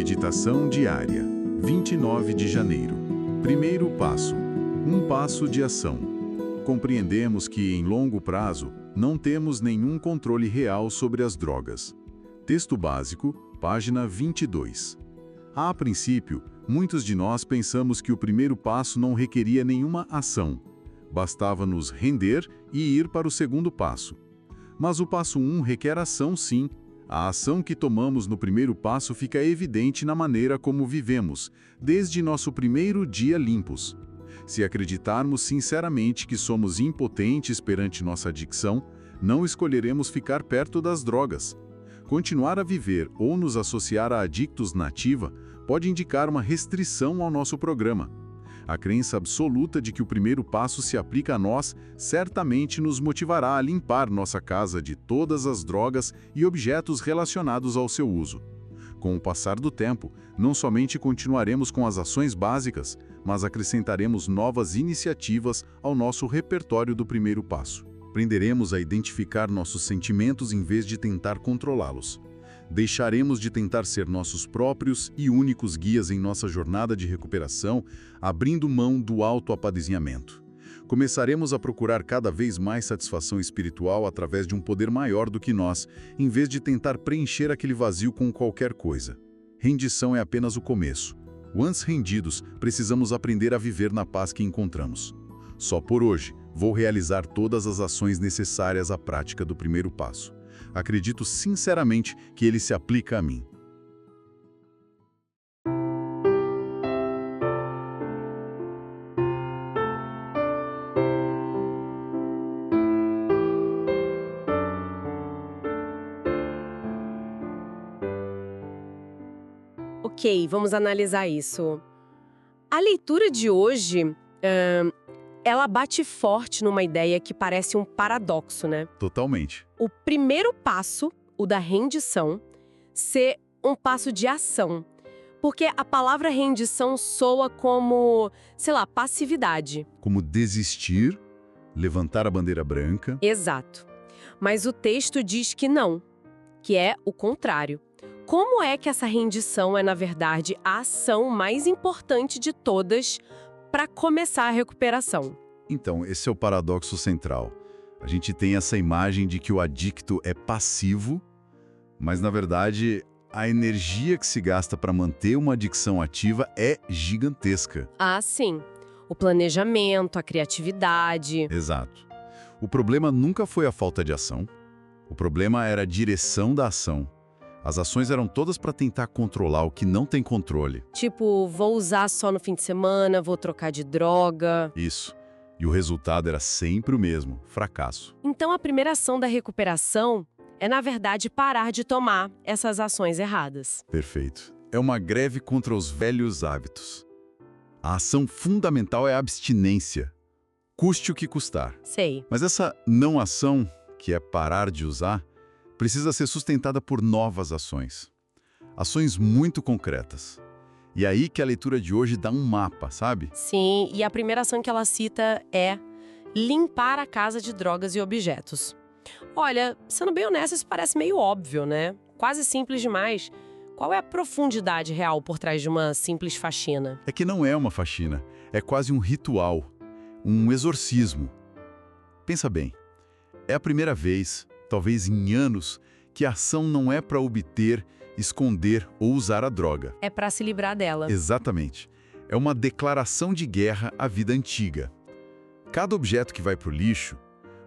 Meditação diária, 29 de janeiro. Primeiro passo. Um passo de ação. Compreendemos que, em longo prazo, não temos nenhum controle real sobre as drogas. Texto básico, página 22. A princípio, muitos de nós pensamos que o primeiro passo não requeria nenhuma ação. Bastava nos render e ir para o segundo passo. Mas o passo 1 requer ação, sim. A ação que tomamos no primeiro passo fica evidente na maneira como vivemos, desde nosso primeiro dia limpos. Se acreditarmos sinceramente que somos impotentes perante nossa adicção, não escolheremos ficar perto das drogas. Continuar a viver ou nos associar a adictos na ativa pode indicar uma restrição ao nosso programa. A crença absoluta de que o primeiro passo se aplica a nós certamente nos motivará a limpar nossa casa de todas as drogas e objetos relacionados ao seu uso. Com o passar do tempo, não somente continuaremos com as ações básicas, mas acrescentaremos novas iniciativas ao nosso repertório do primeiro passo. Aprenderemos a identificar nossos sentimentos em vez de tentar controlá-los. Deixaremos de tentar ser nossos próprios e únicos guias em nossa jornada de recuperação, abrindo mão do autoapadrinhamento. Começaremos a procurar cada vez mais satisfação espiritual através de um poder maior do que nós, em vez de tentar preencher aquele vazio com qualquer coisa. Rendição é apenas o começo. Once rendidos, precisamos aprender a viver na paz que encontramos. Só por hoje, vou realizar todas as ações necessárias à prática do primeiro passo. Acredito sinceramente que ele se aplica a mim. Ok, vamos analisar isso. A leitura de hoje, ela bate forte numa ideia que parece um paradoxo, né? Totalmente. O primeiro passo, o da rendição, ser um passo de ação. Porque a palavra rendição soa como, sei lá, passividade. Como desistir, levantar a bandeira branca. Exato. Mas o texto diz que não, que é o contrário. Como é que essa rendição é, na verdade, a ação mais importante de todas para começar a recuperação? Então, esse é o paradoxo central. A gente tem essa imagem de que o adicto é passivo, mas, na verdade, a energia que se gasta para manter uma adicção ativa é gigantesca. Ah, sim. O planejamento, a criatividade. Exato. O problema nunca foi a falta de ação. O problema era a direção da ação. As ações eram todas para tentar controlar o que não tem controle. Tipo, vou usar só no fim de semana, vou trocar de droga. Isso. E o resultado era sempre o mesmo, fracasso. Então a primeira ação da recuperação é, na verdade, parar de tomar essas ações erradas. Perfeito. É uma greve contra os velhos hábitos. A ação fundamental é a abstinência. Custe o que custar. Sei. Mas essa não ação, que é parar de usar, precisa ser sustentada por novas ações. Ações muito concretas. E aí que a leitura de hoje dá um mapa, sabe? Sim, e a primeira ação que ela cita é limpar a casa de drogas e objetos. Olha, sendo bem honesta, isso parece meio óbvio, né? Quase simples demais. Qual é a profundidade real por trás de uma simples faxina? É que não é uma faxina, é quase um ritual, um exorcismo. Pensa bem, é a primeira vez, talvez em anos, que a ação não é para obter, esconder ou usar a droga. É para se livrar dela. Exatamente. É uma declaração de guerra à vida antiga. Cada objeto que vai para o lixo,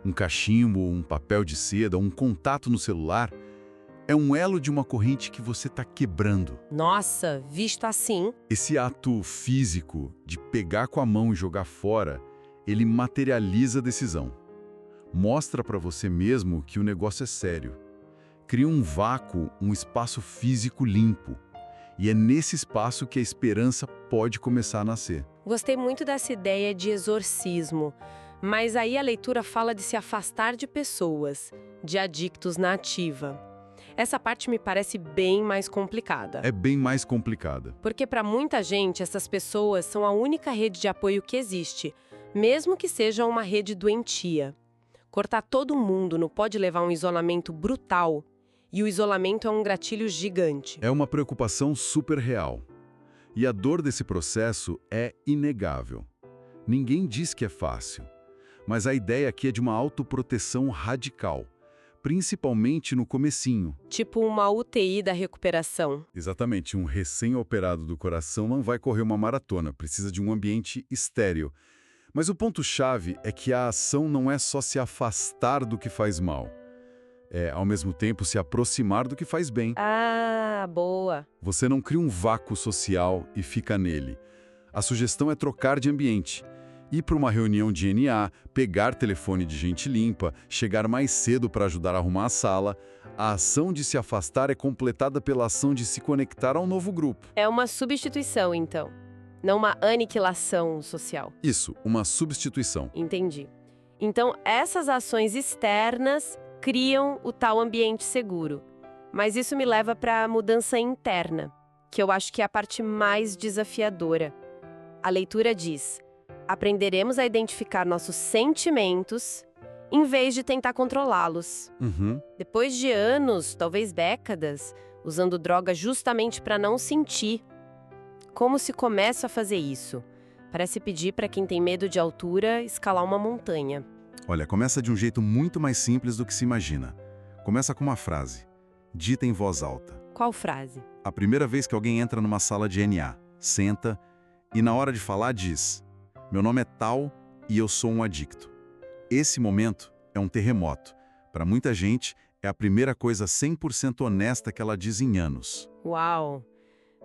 um cachimbo, um papel de seda, um contato no celular, é um elo de uma corrente que você está quebrando. Nossa, visto assim... Esse ato físico de pegar com a mão e jogar fora, ele materializa a decisão. Mostra para você mesmo que o negócio é sério. Cria um vácuo, um espaço físico limpo. E é nesse espaço que a esperança pode começar a nascer. Gostei muito dessa ideia de exorcismo, mas aí a leitura fala de se afastar de pessoas, de adictos na ativa. Essa parte me parece bem mais complicada. É bem mais complicada. Porque para muita gente, essas pessoas são a única rede de apoio que existe, mesmo que seja uma rede doentia. Cortar todo mundo não pode levar a um isolamento brutal E o isolamento é um gatilho gigante. É uma preocupação super real. E a dor desse processo é inegável. Ninguém diz que é fácil, mas a ideia aqui é de uma autoproteção radical, principalmente no comecinho. Tipo uma UTI da recuperação. Exatamente, um recém-operado do coração não vai correr uma maratona, precisa de um ambiente estéril. Mas o ponto-chave é que a ação não é só se afastar do que faz mal. É, ao mesmo tempo, se aproximar do que faz bem. Ah, boa. Você não cria um vácuo social e fica nele. A sugestão é trocar de ambiente. Ir para uma reunião de NA, pegar telefone de gente limpa, chegar mais cedo para ajudar a arrumar a sala. A ação de se afastar é completada pela ação de se conectar a um novo grupo. É uma substituição, então. Não uma aniquilação social. Isso, uma substituição. Entendi. Então, essas ações externas criam o tal ambiente seguro. Mas isso me leva para a mudança interna, que eu acho que é a parte mais desafiadora. A leitura diz: aprenderemos a identificar nossos sentimentos em vez de tentar controlá-los. Depois de anos, talvez décadas, usando droga justamente para não sentir. Como se começa a fazer isso? Parece pedir para quem tem medo de altura escalar uma montanha. Olha, começa de um jeito muito mais simples do que se imagina. Começa com uma frase, dita em voz alta. Qual frase? A primeira vez que alguém entra numa sala de NA, senta e na hora de falar diz: meu nome é tal e eu sou um adicto. Esse momento é um terremoto. Para muita gente, é a primeira coisa 100% honesta que ela diz em anos. Uau!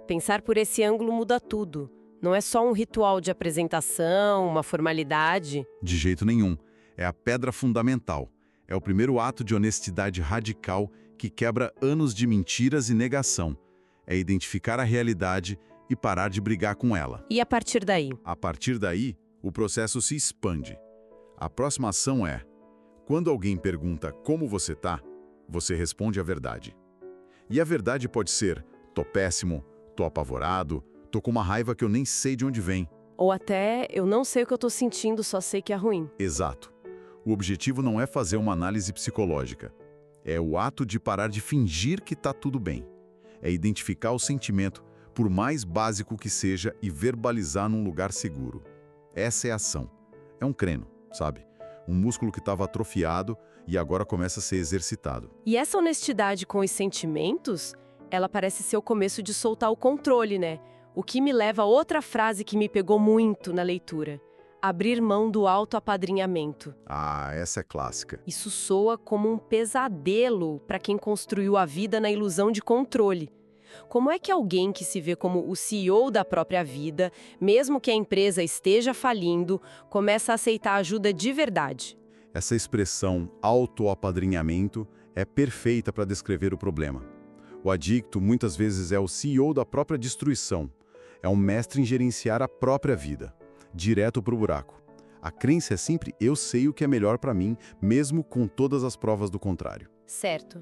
Pensar por esse ângulo muda tudo. Não é só um ritual de apresentação, uma formalidade. De jeito nenhum. É a pedra fundamental. É o primeiro ato de honestidade radical que quebra anos de mentiras e negação. É identificar a realidade e parar de brigar com ela. E a partir daí? A partir daí, o processo se expande. A próxima ação é: quando alguém pergunta como você tá, você responde a verdade. E a verdade pode ser: tô péssimo, tô apavorado, tô com uma raiva que eu nem sei de onde vem. Ou até, eu não sei o que eu tô sentindo, só sei que é ruim. Exato. O objetivo não é fazer uma análise psicológica. É o ato de parar de fingir que tá tudo bem. É identificar o sentimento, por mais básico que seja, e verbalizar num lugar seguro. Essa é a ação. É um treino, sabe? Um músculo que estava atrofiado e agora começa a ser exercitado. E essa honestidade com os sentimentos, ela parece ser o começo de soltar o controle, né? O que me leva a outra frase que me pegou muito na leitura: abrir mão do autoapadrinhamento. Ah, essa é clássica. Isso soa como um pesadelo para quem construiu a vida na ilusão de controle. Como é que alguém que se vê como o CEO da própria vida, mesmo que a empresa esteja falindo, começa a aceitar ajuda de verdade? Essa expressão autoapadrinhamento é perfeita para descrever o problema. O adicto muitas vezes é o CEO da própria destruição. É um mestre em gerenciar a própria vida, direto para o buraco. A crença é sempre: eu sei o que é melhor para mim, mesmo com todas as provas do contrário. Certo.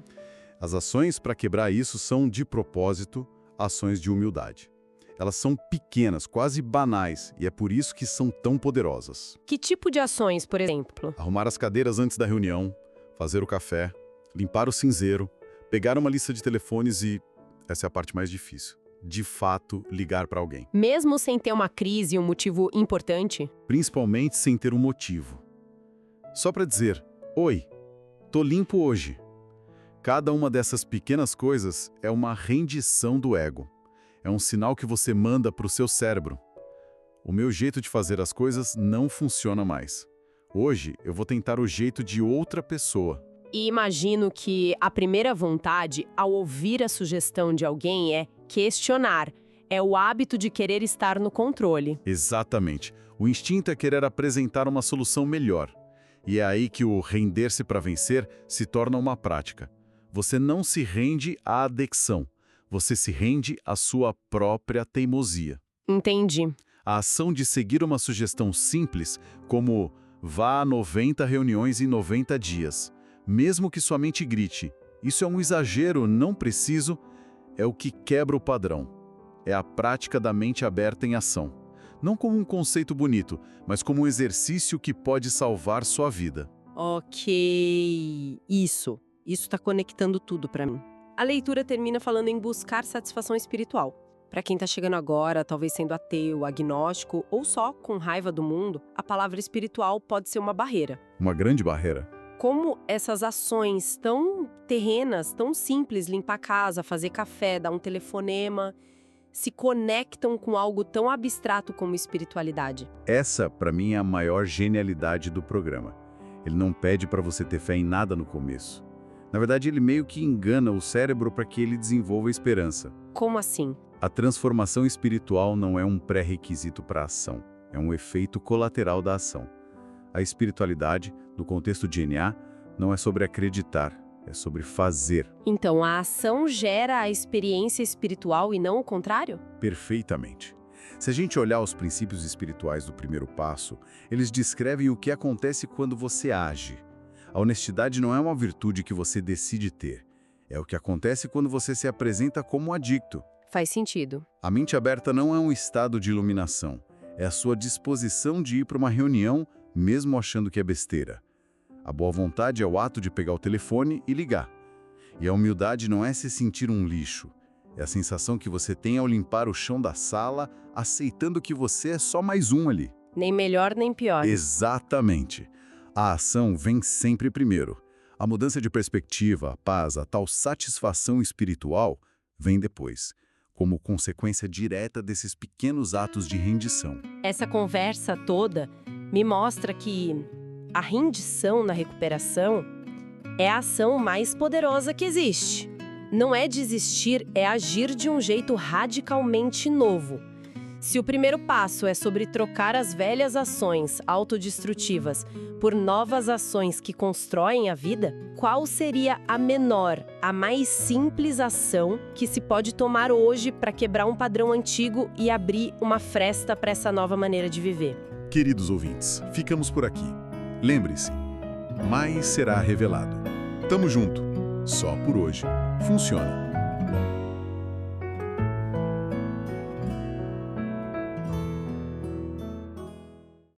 As ações para quebrar isso são, de propósito, ações de humildade. Elas são pequenas, quase banais, e é por isso que são tão poderosas. Que tipo de ações, por exemplo? Arrumar as cadeiras antes da reunião, fazer o café, limpar o cinzeiro, pegar uma lista de telefones e, essa é a parte mais difícil, de fato, ligar para alguém. Mesmo sem ter uma crise e um motivo importante? Principalmente sem ter um motivo. Só para dizer: oi, tô limpo hoje. Cada uma dessas pequenas coisas é uma rendição do ego. É um sinal que você manda para o seu cérebro: o meu jeito de fazer as coisas não funciona mais. Hoje eu vou tentar o jeito de outra pessoa. E imagino que a primeira vontade, ao ouvir a sugestão de alguém, é questionar. É o hábito de querer estar no controle. Exatamente. O instinto é querer apresentar uma solução melhor. E é aí que o render-se para vencer se torna uma prática. Você não se rende à adicção. Você se rende à sua própria teimosia. Entendi. A ação de seguir uma sugestão simples, como vá a 90 reuniões em 90 dias, mesmo que sua mente grite: isso é um exagero, não preciso, é o que quebra o padrão. É a prática da mente aberta em ação. Não como um conceito bonito, mas como um exercício que pode salvar sua vida. Ok. Isso está conectando tudo para mim. A leitura termina falando em buscar satisfação espiritual. Para quem está chegando agora, talvez sendo ateu, agnóstico ou só com raiva do mundo, a palavra espiritual pode ser uma barreira. Uma grande barreira. Como essas ações tão terrenas, tão simples, limpar a casa, fazer café, dar um telefonema, se conectam com algo tão abstrato como espiritualidade. Essa, para mim, é a maior genialidade do programa. Ele não pede para você ter fé em nada no começo. Na verdade, ele meio que engana o cérebro para que ele desenvolva esperança. Como assim? A transformação espiritual não é um pré-requisito para a ação, é um efeito colateral da ação. A espiritualidade, no contexto de NA, não é sobre acreditar, é sobre fazer. Então, a ação gera a experiência espiritual e não o contrário? Perfeitamente. Se a gente olhar os princípios espirituais do primeiro passo, eles descrevem o que acontece quando você age. A honestidade não é uma virtude que você decide ter. É o que acontece quando você se apresenta como um adicto. Faz sentido. A mente aberta não é um estado de iluminação. É a sua disposição de ir para uma reunião, mesmo achando que é besteira. A boa vontade é o ato de pegar o telefone e ligar. E a humildade não é se sentir um lixo. É a sensação que você tem ao limpar o chão da sala, aceitando que você é só mais um ali. Nem melhor nem pior. Exatamente. A ação vem sempre primeiro. A mudança de perspectiva, a paz, a tal satisfação espiritual vem depois, como consequência direta desses pequenos atos de rendição. Essa conversa toda me mostra que a rendição na recuperação é a ação mais poderosa que existe. Não é desistir, é agir de um jeito radicalmente novo. Se o primeiro passo é sobre trocar as velhas ações autodestrutivas por novas ações que constroem a vida, qual seria a menor, a mais simples ação que se pode tomar hoje para quebrar um padrão antigo e abrir uma fresta para essa nova maneira de viver? Queridos ouvintes, ficamos por aqui. Lembre-se, mais será revelado. Tamo junto. Só por hoje. Funciona.